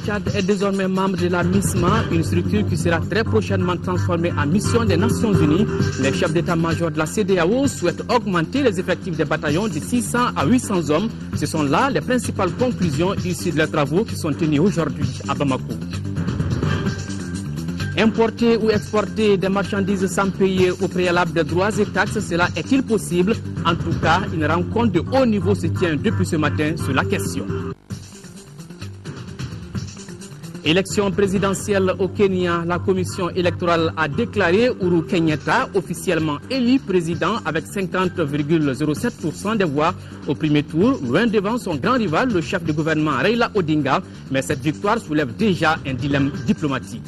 Tchad est désormais membre de la MISMA, une structure qui sera très prochainement transformée en mission des Nations Unies. Les chefs d'état-major de la CEDEAO souhaitent augmenter les effectifs des bataillons de 600 à 800 hommes. Ce sont là les principales conclusions issues de leurs travaux qui sont tenus aujourd'hui à Bamako. Importer ou exporter des marchandises sans payer au préalable des droits et taxes, cela est-il possible? En tout cas, une rencontre de haut niveau se tient depuis ce matin sur la question. Élection présidentielle au Kenya, la commission électorale a déclaré Uhuru Kenyatta officiellement élu président avec 50,07% des voix au premier tour, loin devant son grand rival, le chef du gouvernement Raila Odinga. Mais cette victoire soulève déjà un dilemme diplomatique.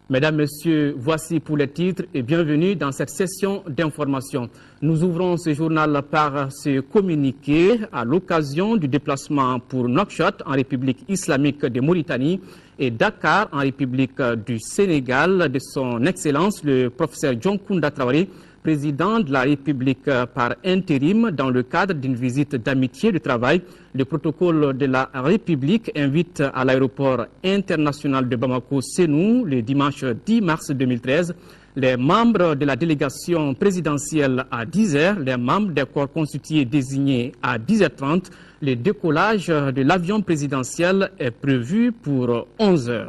Mesdames, Messieurs, voici pour les titres et bienvenue dans cette session d'information. Nous ouvrons ce journal par ce communiqué à l'occasion du déplacement pour Nouakchott en République islamique de Mauritanie et Dakar en République du Sénégal de son Excellence le professeur John Kounda Traoré, président de la République par intérim dans le cadre d'une visite d'amitié de travail. Le protocole de la République invite à l'aéroport international de Bamako-Sénou le dimanche 10 mars 2013 les membres de la délégation présidentielle à 10h, les membres des corps constitués désignés à 10h30. Le décollage de l'avion présidentiel est prévu pour 11h.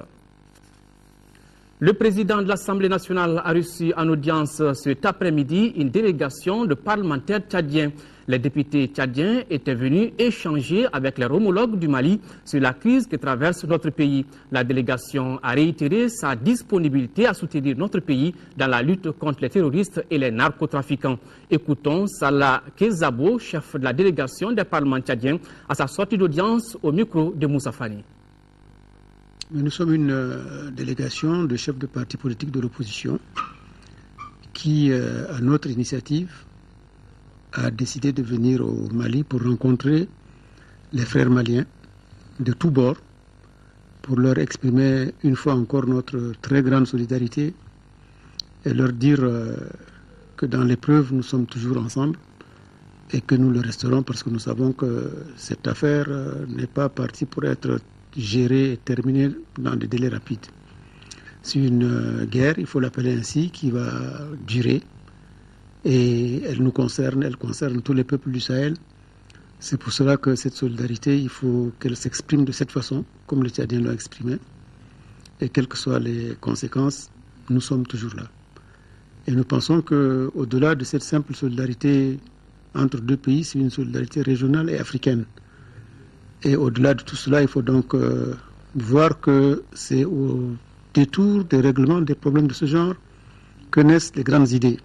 Le président de l'Assemblée nationale a reçu en audience cet après-midi une délégation de parlementaires tchadiens. Les députés tchadiens étaient venus échanger avec leurs homologues du Mali sur la crise que traverse notre pays. La délégation a réitéré sa disponibilité à soutenir notre pays dans la lutte contre les terroristes et les narcotrafiquants. Écoutons Salah Kezabo, chef de la délégation des parlements tchadiens, à sa sortie d'audience au micro de Moussa Fani. Nous sommes une délégation de chefs de partis politiques de l'opposition qui, à notre initiative, a décidé de venir au Mali pour rencontrer les frères maliens de tous bords, pour leur exprimer une fois encore notre très grande solidarité et leur dire que dans l'épreuve, nous sommes toujours ensemble et que nous le resterons parce que nous savons que cette affaire n'est pas partie pour être gérée et terminée dans des délais rapides. C'est une guerre, il faut l'appeler ainsi, qui va durer. Et elle nous concerne, elle concerne tous les peuples du Sahel. C'est pour cela que cette solidarité, il faut qu'elle s'exprime de cette façon, comme les Tchadiens l'ont exprimé. Et quelles que soient les conséquences, nous sommes toujours là. Et nous pensons qu'au-delà de cette simple solidarité entre deux pays, c'est une solidarité régionale et africaine. Et au-delà de tout cela, il faut donc voir que c'est au détour des règlements des problèmes de ce genre que naissent les grandes idées,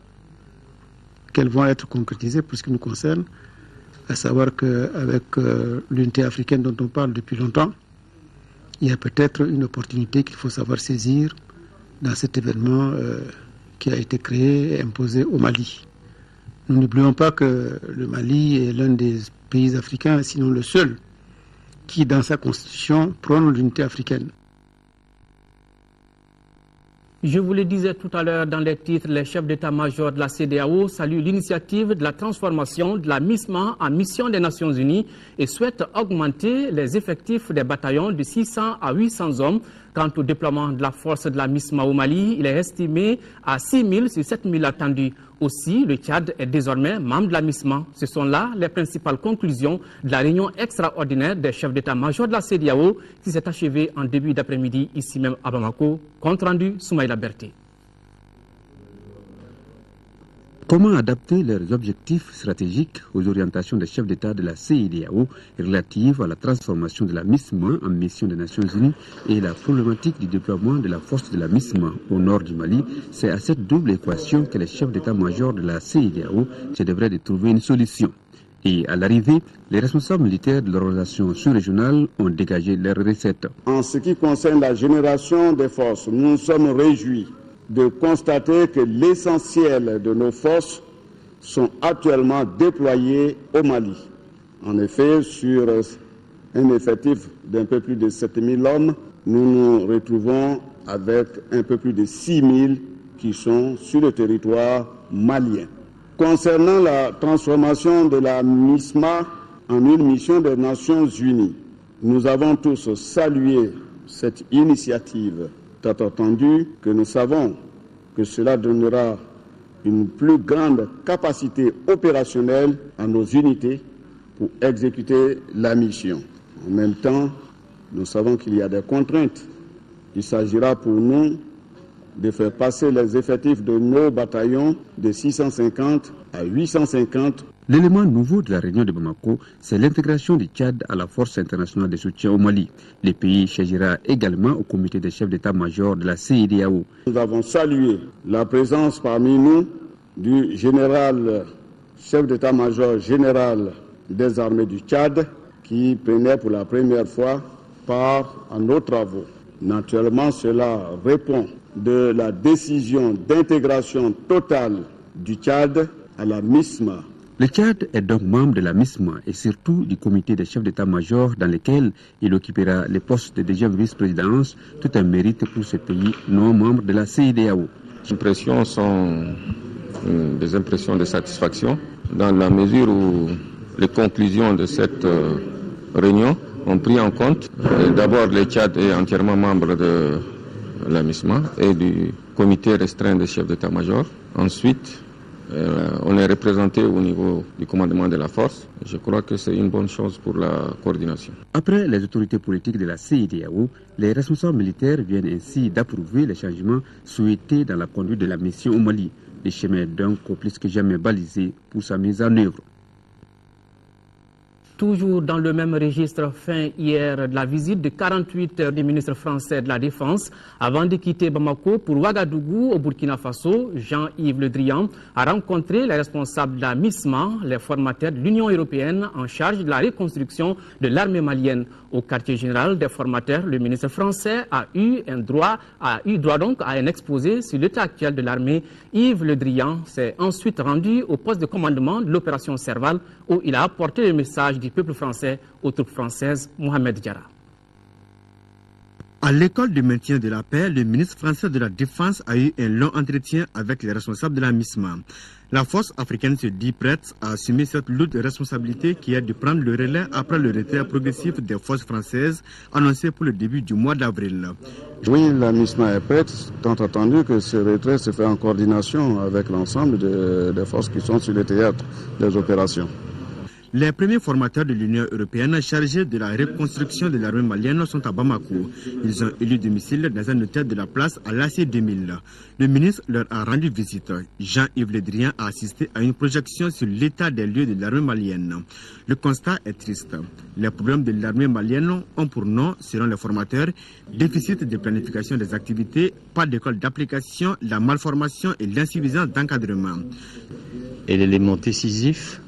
qu'elles vont être concrétisées pour ce qui nous concerne, à savoir qu'avec l'unité africaine dont on parle depuis longtemps, il y a peut-être une opportunité qu'il faut savoir saisir dans cet événement qui a été créé et imposé au Mali. Nous n'oublions pas que le Mali est l'un des pays africains, sinon le seul, qui, dans sa constitution, prône l'unité africaine. Je vous le disais tout à l'heure dans les titres, les chefs d'état-major de la CEDEAO saluent l'initiative de la transformation de la MISMA en mission des Nations Unies et souhaitent augmenter les effectifs des bataillons de 600 à 800 hommes. Quant au déploiement de la force de la MISMA au Mali, il est estimé à 6 000 sur 7 000 attendus. Aussi, le Tchad est désormais membre de la MISMA. Ce sont là les principales conclusions de la réunion extraordinaire des chefs d'état-major de la CEDEAO qui s'est achevée en début d'après-midi ici même à Bamako. Compte rendu, Soumaïla Berté. Comment adapter leurs objectifs stratégiques aux orientations des chefs d'État de la CEDEAO relatives à la transformation de la MISMA en mission des Nations Unies et la problématique du déploiement de la force de la MISMA au nord du Mali? C'est à cette double équation que les chefs d'État-major de la CEDEAO se devraient de trouver une solution. Et à l'arrivée, les responsables militaires de l'organisation sous-régionale ont dégagé leurs recettes. En ce qui concerne la génération des forces, nous nous sommes réjouis de constater que l'essentiel de nos forces sont actuellement déployées au Mali. En effet, sur un effectif d'un peu plus de 7 000 hommes, nous nous retrouvons avec un peu plus de 6 000 qui sont sur le territoire malien. Concernant la transformation de la MISMA, en une mission des Nations Unies. Nous avons tous salué cette initiative, tant entendu que nous savons que cela donnera une plus grande capacité opérationnelle à nos unités pour exécuter la mission. En même temps, nous savons qu'il y a des contraintes. Il s'agira pour nous de faire passer les effectifs de nos bataillons de 650 à 850. L'élément nouveau de la réunion de Bamako, c'est l'intégration du Tchad à la force internationale de soutien au Mali. Le pays s'agira également au comité des chefs d'état-major de la CEDEAO. Nous avons salué la présence parmi nous du général chef d'état-major général des armées du Tchad qui prenait pour la première fois part à nos travaux. Naturellement, cela répond de la décision d'intégration totale du Tchad à la MISMA. Le Tchad est donc membre de la MISMA et surtout du comité des chefs d'état-major dans lequel il occupera les postes de deuxième vice-présidence, tout un mérite pour ce pays non membre de la CEDEAO. Les impressions sont des impressions de satisfaction dans la mesure où les conclusions de cette réunion ont pris en compte d'abord le Tchad est entièrement membre de la MISMA et du comité restreint des chefs d'état-major. Ensuite, on est représenté au niveau du commandement de la force. Je crois que c'est une bonne chose pour la coordination. Après les autorités politiques de la CEDEAO, les responsables militaires viennent ainsi d'approuver les changements souhaités dans la conduite de la mission au Mali. Les chemins donc plus que jamais balisés pour sa mise en œuvre. Toujours dans le même registre, fin hier de la visite de 48 heures du ministre français de la Défense avant de quitter Bamako pour Ouagadougou au Burkina Faso, Jean-Yves Le Drian a rencontré les responsables de la MISMA, les formateurs de l'Union européenne en charge de la reconstruction de l'armée malienne. Au quartier général des formateurs, le ministre français a eu droit à un exposé sur l'état actuel de l'armée. Yves Le Drian s'est ensuite rendu au poste de commandement de l'opération Serval où il a apporté le message du peuple français aux troupes françaises. Mohamed Diarra. À l'école de maintien de la paix, le ministre français de la Défense a eu un long entretien avec les responsables de la MISMA. La force africaine se dit prête à assumer cette lourde responsabilité qui est de prendre le relais après le retrait progressif des forces françaises annoncé pour le début du mois d'avril. Oui, la MISMA est prête, tant entendu que ce retrait se fait en coordination avec l'ensemble des forces qui sont sur le théâtre des opérations. Les premiers formateurs de l'Union européenne chargés de la reconstruction de l'armée malienne sont à Bamako. Ils ont élu domicile dans un hôtel de la place à l'AC 2000. Le ministre leur a rendu visite. Jean-Yves Le Drian a assisté à une projection sur l'état des lieux de l'armée malienne. Le constat est triste. Les problèmes de l'armée malienne ont pour nom, selon les formateurs, déficit de planification des activités, pas d'école d'application, la malformation et l'insuffisance d'encadrement. Et l'élément décisif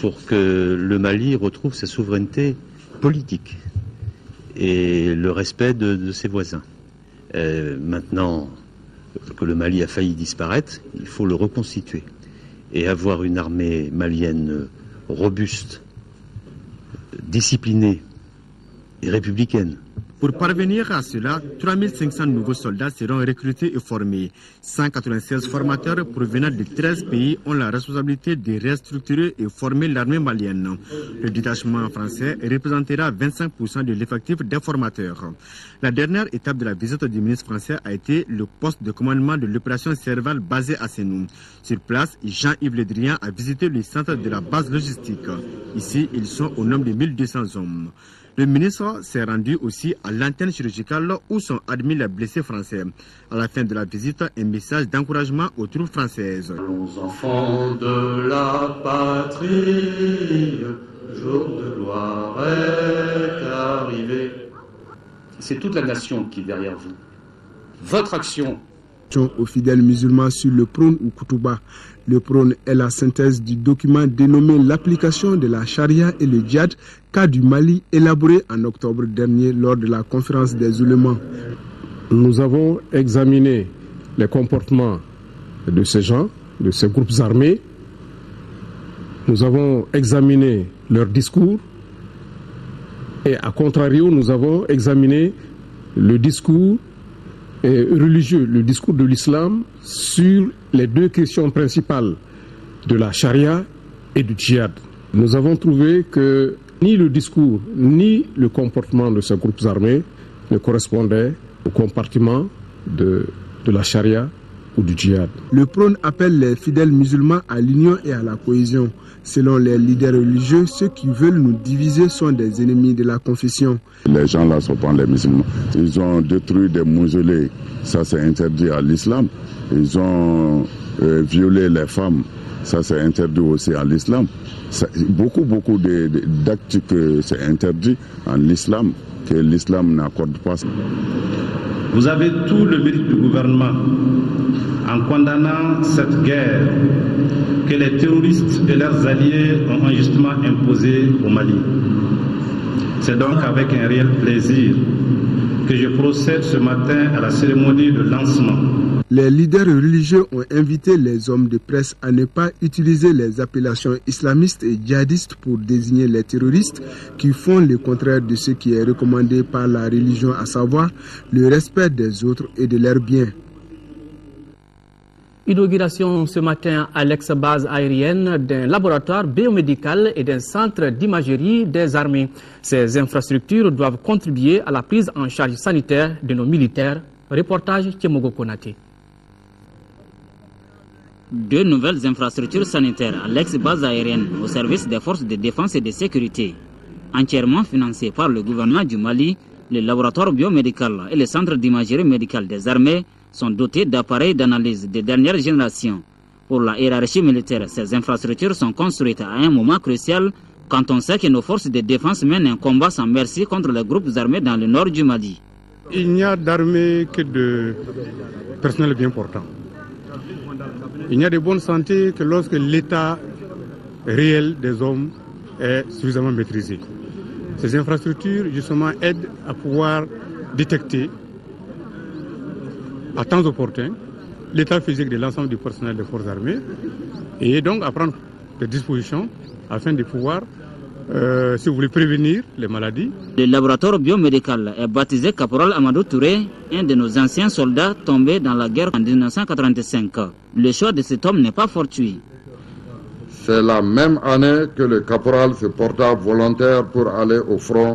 pour que le Mali retrouve sa souveraineté politique et le respect de ses voisins. Maintenant que le Mali a failli disparaître, il faut le reconstituer et avoir une armée malienne robuste, disciplinée et républicaine. Pour parvenir à cela, 3500 nouveaux soldats seront recrutés et formés. 196 formateurs provenant de 13 pays ont la responsabilité de restructurer et former l'armée malienne. Le détachement français représentera 25% de l'effectif des formateurs. La dernière étape de la visite du ministre français a été le poste de commandement de l'opération Serval basé à Sénou. Sur place, Jean-Yves Le Drian a visité le centre de la base logistique. Ici, ils sont au nombre de 1200 hommes. Le ministre s'est rendu aussi à l'antenne chirurgicale où sont admis les blessés français. À la fin de la visite, un message d'encouragement aux troupes françaises. Allons enfants de la patrie, le jour de gloire est arrivé. C'est toute la nation qui est derrière vous. Votre action. Aux fidèles musulmans sur le prône ou Koutouba. Le prône est la synthèse du document dénommé l'application de la charia et le djihad, cas du Mali, élaboré en octobre dernier lors de la conférence des oulémas. Nous avons examiné les comportements de ces gens, de ces groupes armés. Nous avons examiné leurs discours et à contrario, nous avons examiné le discours religieux, le discours de l'islam sur les deux questions principales de la charia et du djihad. Nous avons trouvé que ni le discours ni le comportement de ces groupes armés ne correspondaient au compartiment de la charia ou du djihad. Le prône appelle les fidèles musulmans à l'union et à la cohésion. Selon les leaders religieux, ceux qui veulent nous diviser sont des ennemis de la confession. Les gens là sont pas les musulmans. Ils ont détruit des mausolées. Ça c'est interdit à l'islam. Ils ont violé les femmes. Ça c'est interdit aussi à l'islam. Beaucoup d'actes que c'est interdit en l'islam, que l'islam n'accorde pas. Vous avez tout le mérite du gouvernement en condamnant cette guerre que les terroristes et leurs alliés ont injustement imposée au Mali. C'est donc avec un réel plaisir que je procède ce matin à la cérémonie de lancement. Les leaders religieux ont invité les hommes de presse à ne pas utiliser les appellations islamistes et djihadistes pour désigner les terroristes qui font le contraire de ce qui est recommandé par la religion, à savoir le respect des autres et de leurs biens. Inauguration ce matin à l'ex-base aérienne d'un laboratoire biomédical et d'un centre d'imagerie des armées. Ces infrastructures doivent contribuer à la prise en charge sanitaire de nos militaires. Reportage Tiemogo Konaté. Deux nouvelles infrastructures sanitaires à l'ex-base aérienne au service des forces de défense et de sécurité. Entièrement financées par le gouvernement du Mali, le laboratoire biomédical et le centre d'imagerie médicale des armées sont dotés d'appareils d'analyse de dernière génération. Pour la hiérarchie militaire, ces infrastructures sont construites à un moment crucial quand on sait que nos forces de défense mènent un combat sans merci contre les groupes armés dans le nord du Mali. Il n'y a d'armée que de personnel bien portant. Il n'y a de bonne santé que lorsque l'état réel des hommes est suffisamment maîtrisé. Ces infrastructures, justement, aident à pouvoir détecter à temps opportun l'état physique de l'ensemble du personnel des forces armées et donc à prendre des dispositions afin de pouvoir, si vous voulez, prévenir les maladies. Le laboratoire biomédical est baptisé Caporal Amadou Touré, un de nos anciens soldats tombés dans la guerre en 1985. Le choix de cet homme n'est pas fortuit. C'est la même année que le caporal se porta volontaire pour aller au front.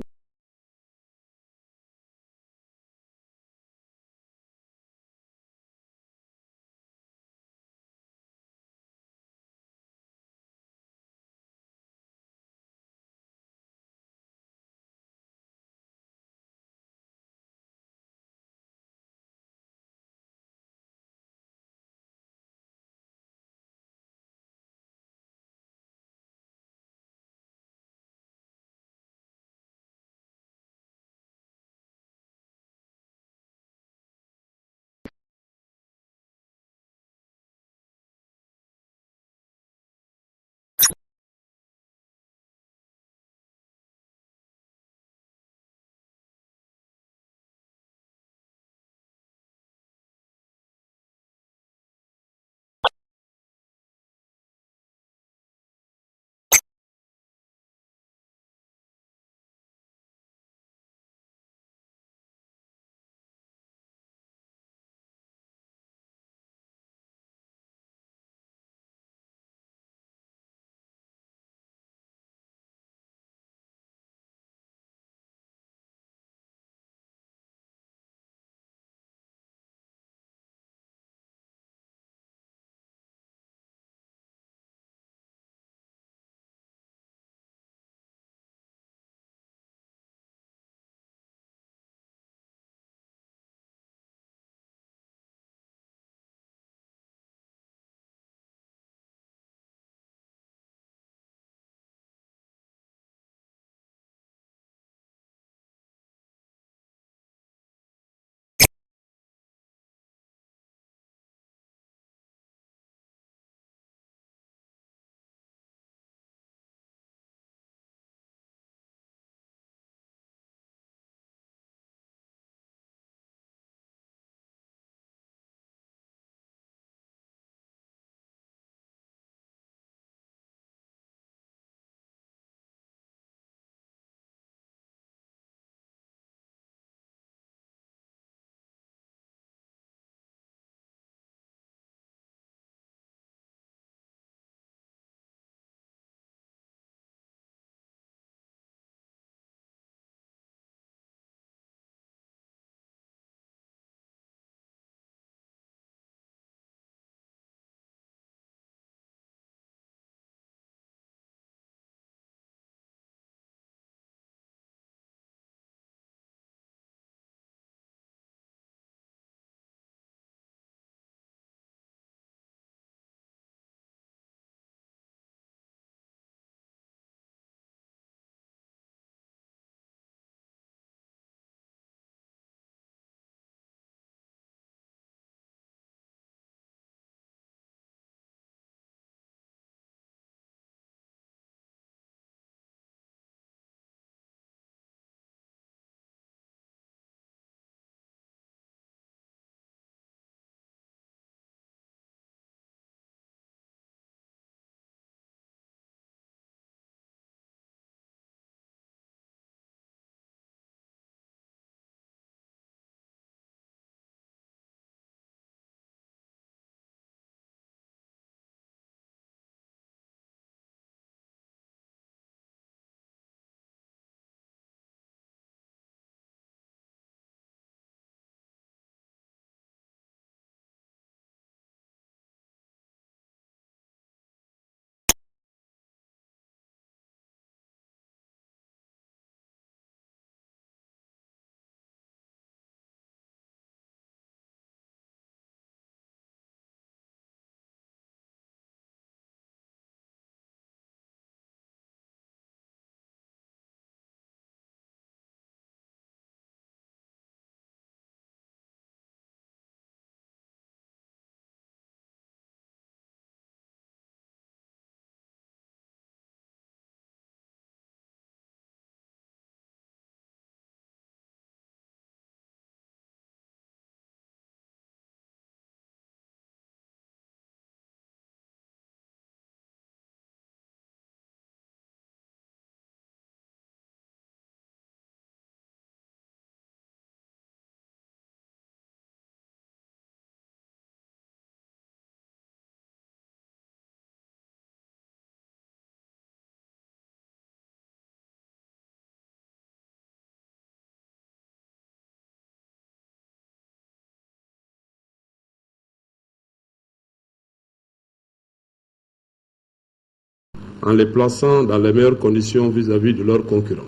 en les plaçant dans les meilleures conditions vis-à-vis de leurs concurrents.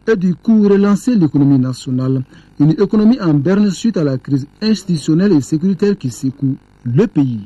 Et du coup, relancer l'économie nationale, une économie en berne suite à la crise institutionnelle et sécuritaire qui secoue le pays.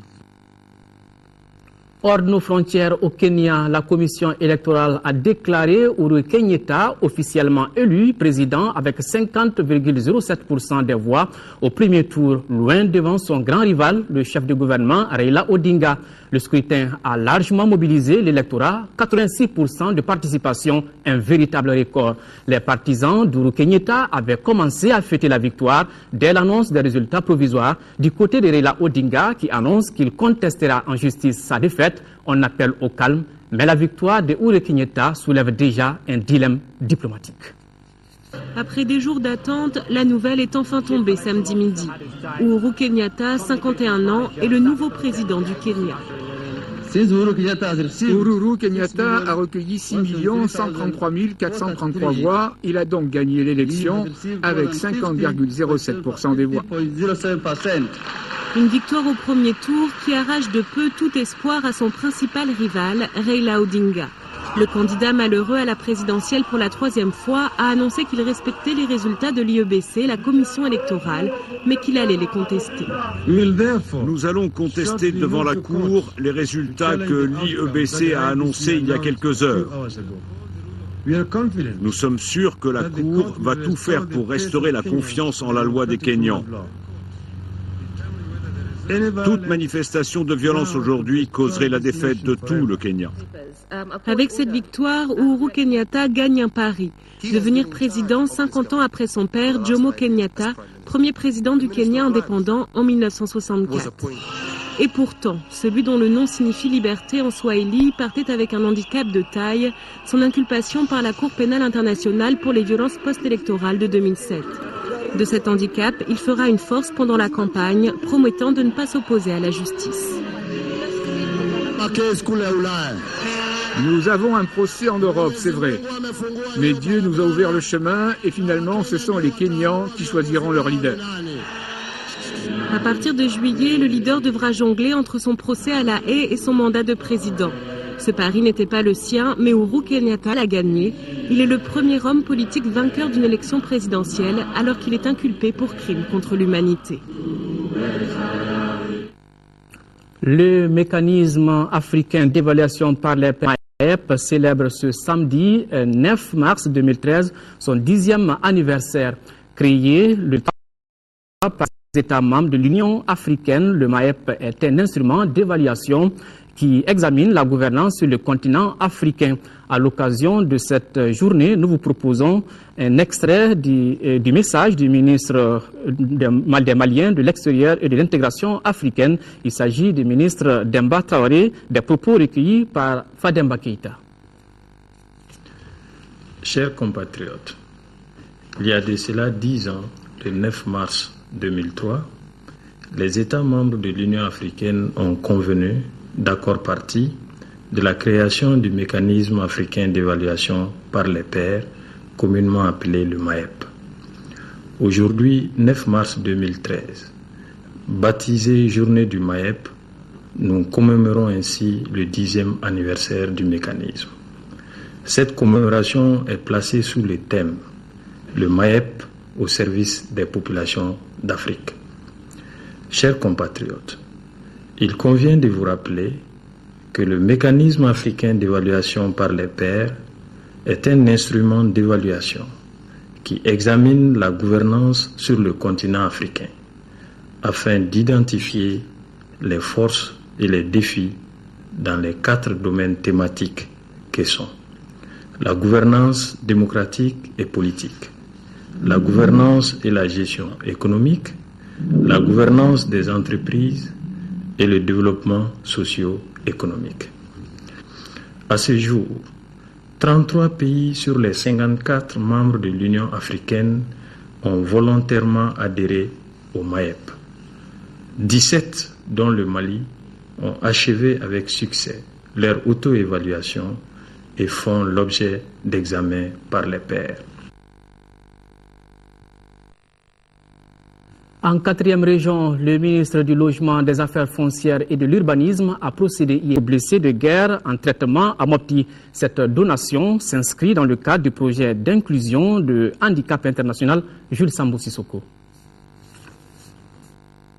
Hors de nos frontières au Kenya, la commission électorale a déclaré Uhuru Kenyatta officiellement élu président avec 50,07% des voix au premier tour, loin devant son grand rival, le chef de gouvernement Raila Odinga. Le scrutin a largement mobilisé l'électorat, 86% de participation, un véritable record. Les partisans d'Uhuru Kenyatta avaient commencé à fêter la victoire dès l'annonce des résultats provisoires. Du côté de Raila Odinga, qui annonce qu'il contestera en justice sa défaite, on appelle au calme, mais la victoire de Uhuru Kenyatta soulève déjà un dilemme diplomatique. Après des jours d'attente, la nouvelle est enfin tombée samedi midi. Uhuru Kenyatta, 51 ans, est le nouveau président du Kenya. Uhuru Kenyatta a recueilli 6 133 433 voix. Il a donc gagné l'élection avec 50,07% des voix. Une victoire au premier tour qui arrache de peu tout espoir à son principal rival, Raila Odinga. Le candidat malheureux à la présidentielle pour la 3e fois a annoncé qu'il respectait les résultats de l'IEBC, la commission électorale, mais qu'il allait les contester. Nous allons contester devant la Cour les résultats que l'IEBC a annoncés il y a quelques heures. Nous sommes sûrs que la Cour va tout faire pour restaurer la confiance en la loi des Kenyans. Toute manifestation de violence aujourd'hui causerait la défaite de tout le Kenya. Avec cette victoire, Uhuru Kenyatta gagne un pari. Devenir président 50 ans après son père, Jomo Kenyatta, premier président du Kenya indépendant en 1964. Et pourtant, celui dont le nom signifie liberté en swahili partait avec un handicap de taille, son inculpation par la Cour pénale internationale pour les violences post-électorales de 2007. De cet handicap, il fera une force pendant la campagne, promettant de ne pas s'opposer à la justice. Nous avons un procès en Europe, c'est vrai. Mais Dieu nous a ouvert le chemin et finalement, ce sont les Kenyans qui choisiront leur leader. À partir de juillet, le leader devra jongler entre son procès à la haie et son mandat de président. Ce pari n'était pas le sien, mais Uhuru Kenyatta l'a gagné. Il est le premier homme politique vainqueur d'une élection présidentielle alors qu'il est inculpé pour crimes contre l'humanité. Le mécanisme africain d'évaluation par les MAEP célèbre ce samedi 9 mars 2013 son 10e anniversaire. Créé par les États membres de l'Union africaine, le MAEP est un instrument d'évaluation qui examine la gouvernance sur le continent africain. À l'occasion de cette journée, nous vous proposons un extrait du message du ministre des Maliens de l'extérieur et de l'intégration africaine. Il s'agit du ministre Demba Traoré, des propos recueillis par Fademba Keïta. Chers compatriotes, il y a de cela 10 ans, le 9 mars 2003, les États membres de l'Union africaine ont convenu d'accord parti de la création du mécanisme africain d'évaluation par les pairs, communément appelé le MAEP. Aujourd'hui, 9 mars 2013, baptisé Journée du MAEP, nous commémorons ainsi le 10e anniversaire du mécanisme. Cette commémoration est placée sous le thème « Le MAEP au service des populations d'Afrique ». Chers compatriotes, il convient de vous rappeler que le mécanisme africain d'évaluation par les pairs est un instrument d'évaluation qui examine la gouvernance sur le continent africain afin d'identifier les forces et les défis dans les 4 domaines thématiques que sont la gouvernance démocratique et politique, la gouvernance et la gestion économique, la gouvernance des entreprises et le développement socio-économique. À ce jour, 33 pays sur les 54 membres de l'Union africaine ont volontairement adhéré au MAEP. 17, dont le Mali, ont achevé avec succès leur auto-évaluation et font l'objet d'examens par les pairs. En 4e région, le ministre du Logement, des Affaires foncières et de l'Urbanisme a procédé hier aux blessés de guerre en traitement à Mopti. Cette donation s'inscrit dans le cadre du projet d'inclusion de Handicap International Jules Sambou Sissoko.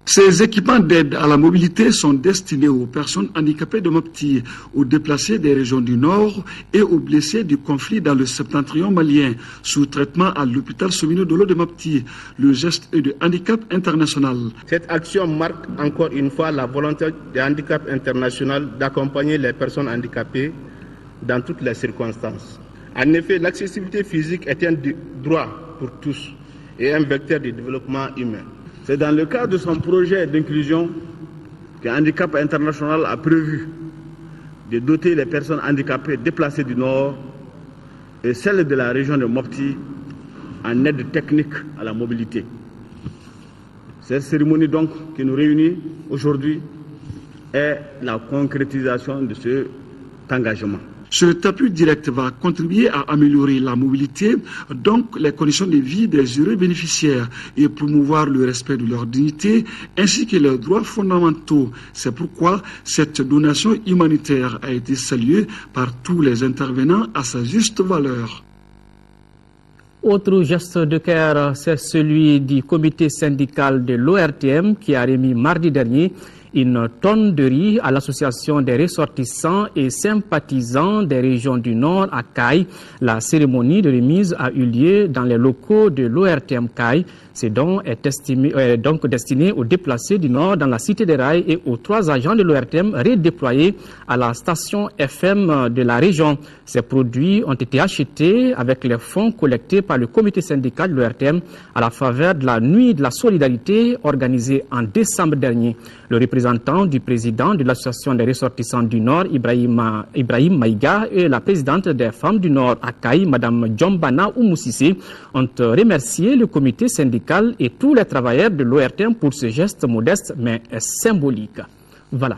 Ces équipements d'aide à la mobilité sont destinés aux personnes handicapées de Mopti, aux déplacés des régions du Nord et aux blessés du conflit dans le septentrion malien, sous traitement à l'hôpital Somino-Dolo de Mopti. Le geste est de Handicap International. Cette action marque encore une fois la volonté de Handicap International d'accompagner les personnes handicapées dans toutes les circonstances. En effet, l'accessibilité physique est un droit pour tous et un vecteur de développement humain. C'est dans le cadre de son projet d'inclusion que Handicap International a prévu de doter les personnes handicapées déplacées du Nord et celles de la région de Mopti en aide technique à la mobilité. Cette cérémonie donc qui nous réunit aujourd'hui est la concrétisation de cet engagement. Cet appui direct va contribuer à améliorer la mobilité, donc les conditions de vie des heureux bénéficiaires et promouvoir le respect de leur dignité ainsi que leurs droits fondamentaux. C'est pourquoi cette donation humanitaire a été saluée par tous les intervenants à sa juste valeur. Autre geste de cœur, c'est celui du comité syndical de l'ORTM qui a remis mardi dernier une tonne de riz à l'association des ressortissants et sympathisants des régions du Nord à Caille. La cérémonie de remise a eu lieu dans les locaux de l'ORTM Caille. Ce don est donc destiné aux déplacés du Nord dans la cité des Rails et aux 3 agents de l'ORTM redéployés à la station FM de la région. Ces produits ont été achetés avec les fonds collectés par le comité syndical de l'ORTM à la faveur de la Nuit de la Solidarité organisée en décembre dernier. Le représentant du président de l'association des ressortissants du Nord, Ibrahim Maïga, et la présidente des femmes du Nord à Caille, Mme Djombana Oumoussissé, ont remercié le comité syndical et tous les travailleurs de l'ORTM pour ce geste modeste mais symbolique. Voilà.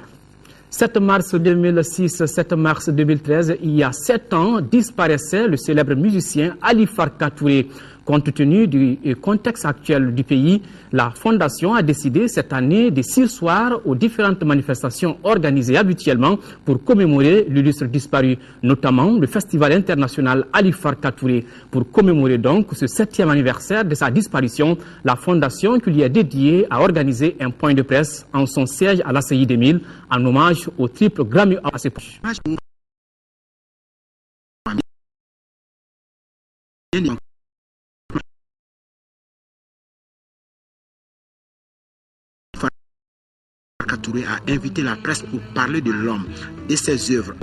7 mars 2006, 7 mars 2013, il y a 7 ans, disparaissait le célèbre musicien Ali Farka Touré. Compte tenu du contexte actuel du pays, la Fondation a décidé cette année de surseoir aux différentes manifestations organisées habituellement pour commémorer l'illustre disparu, notamment le Festival international Ali Farka Touré. Pour commémorer donc ce 7e anniversaire de sa disparition, la Fondation qui lui est dédiée a organisé un point de presse en son siège à l'ACI 2000 en hommage au triple Grammy à ses proches. Touré a invité la presse pour parler de l'homme, de ses œuvres.